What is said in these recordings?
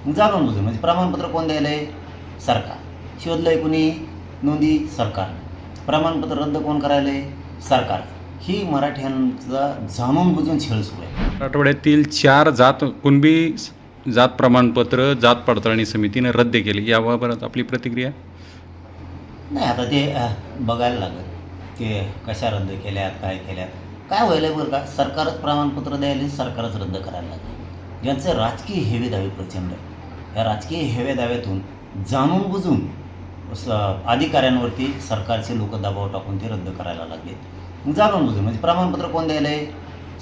जाणून बुजून म्हणजे प्रमाणपत्र कोण द्यायला आहे? सरकार. शोधलंय कुणी? नोंदी सरकार. प्रमाणपत्र रद्द कोण करायला आहे? सरकार. ही मराठ्यांचा जाणून बुजून छळ सुरू आहे. मराठवाड्यातील 4 कुणबी जात प्रमाणपत्र जात पडताळणी समितीने रद्द केली, याबाबत आपली प्रतिक्रिया? नाही, आता ते बघायला लागेल ते कशा रद्द केल्यात, काय केल्यात. काय व्हायला बरं का, सरकारच प्रमाणपत्र द्यायला, सरकारच रद्द करायला लागलं. ज्यांचे राजकीय हेवे दावे प्रचंड आहे, या राजकीय हेवे दाव्यातून जाणून बुजून अधिकाऱ्यांवरती सरकारचे लोक दबाव टाकून ते रद्द करायला लागले. जाणून बुजून म्हणजे प्रमाणपत्र कोण द्यायला आहे?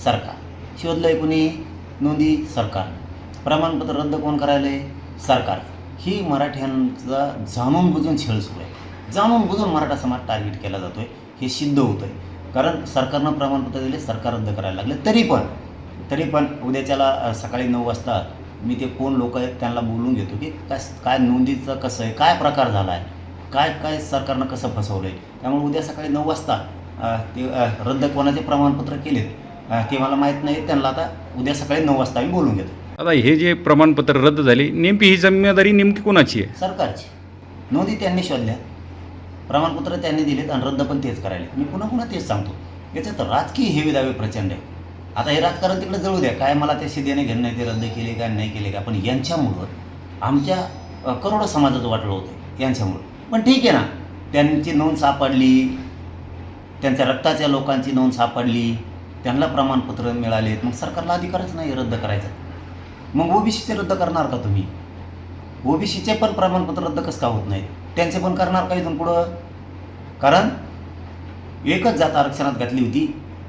सरकार. शोधलंय कुणी? नोंदी सरकार. प्रमाणपत्र रद्द कोण करायला आहे? सरकार. ही मराठ्यांचा जाणून बुजून छळ सुरू आहे. जाणून बुजून मराठा समाज टार्गेट केला जातो आहे, हे सिद्ध होतं आहे. कारण सरकारनं प्रमाणपत्र दिले, सरकार रद्द करायला लागले. तरी पण उद्याच्याला सकाळी 9 वाजता मी ते कोण लोक आहेत त्यांना बोलून घेतो की काय नोंदीचं कसं आहे, काय प्रकार झाला आहे, काय सरकारनं कसं फसवलं आहे. त्यामुळे उद्या सकाळी 9 वाजता ते रद्द कोणाचे प्रमाणपत्र केलेत ते मला माहीत नाही. त्यांना आता उद्या सकाळी 9 वाजता मी बोलून घेतो. आता हे जे प्रमाणपत्र रद्द झाले, नेमकी ही जिम्मेदारी नेमकी कोणाची आहे? सरकारची. नोंदी त्यांनी शोधल्या, प्रमाणपत्र त्यांनी दिलेत आणि रद्द पण तेच करायले. मी पुन्हा तेच सांगतो, याच्यात राजकीय हेवे दावे प्रचंड आहे. आता हे राजकारण तिकडे जळू द्या, काय मला त्याशी देणे घेणं नाही, ते रद्द केले का नाही केले का, पण यांच्यामुळं आमच्या करोडो समाजाचं वाटलं होतं यांच्यामुळं. पण ठीक आहे ना, त्यांची नोंद सापडली, त्यांच्या रक्ताच्या लोकांची नोंद सापडली, त्यांना प्रमाणपत्र मिळालेत, मग सरकारला अधिकारच नाही रद्द करायचा. मग ओबीसीचे रद्द करणार का तुम्ही? ओबीसीचे पण प्रमाणपत्र रद्द कसं का होत नाहीत? त्यांचे पण करणार का इथून पुढं? कारण एकच जात आरक्षणात घातली होती,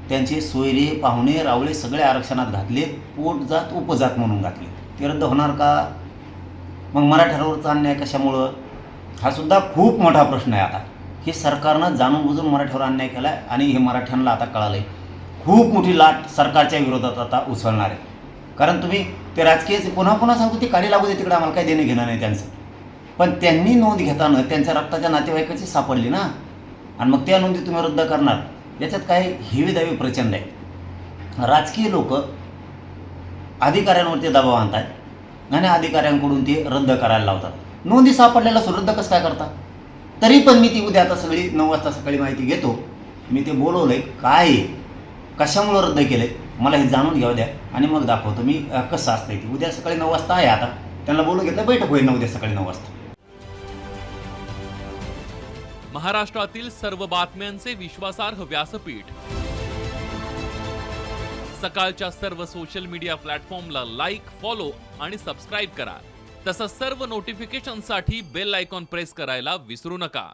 त्यांचे सोयरे पाहुणे रावळे सगळे आरक्षणात घातले, पोटजात उपजात म्हणून घातले. ते रद्द होणार का? मग मराठ्यांवरचा अन्याय कशामुळं? हा सुद्धा खूप मोठा प्रश्न आहे. आता हे सरकारनं जाणून बुजून मराठ्यावर अन्याय केला आहे आणि हे मराठ्यांना आता कळालं आहे. खूप मोठी लाट सरकारच्या विरोधात आता उसळणार आहे. कारण तुम्ही ते राजकीय पुन्हा सांगतो, ते काढी लागू दे तिकडे, आम्हाला काही देणं घेणं नाही त्यांचं. पण त्यांनी नोंद घेताना त्यांच्या रक्ताच्या नातेवाईकाची सापडली ना, आणि मग त्या नोंदी तुम्ही रद्द करणार. याच्यात काय हेवे दावे प्रचंड आहे. राजकीय लोक अधिकाऱ्यांवरती दबाव आणतात आणि अधिकाऱ्यांकडून ते रद्द करायला लावतात. नोंदी सापडलेला रद्द कसं काय करता? तरी पण मी ती उद्या आता सगळी 9 वाजता सकाळी माहिती घेतो. मी ते बोलवलं आहे, काय आहे, कशामुळं रद्द केलं आहे, मला हे जाणून घ्यावं द्या आणि मग दाखवतो मी कसं असतं ते. उद्या सकाळी 9 वाजता आहे. आता त्यांना बोलून घेतलं, बैठक होईल उद्या सकाळी 9 वाजता. महाराष्ट्रातील सर्व बातम्यांचे विश्वासार्ह व्यासपीठ, सकाळच्या सर्व सोशल मीडिया प्लॅटफॉर्मला लाईक, फॉलो आणि सबस्क्राईब करा. तसंच सर्व नोटिफिकेशनसाठी बेल आयकॉन प्रेस करायला विसरू नका.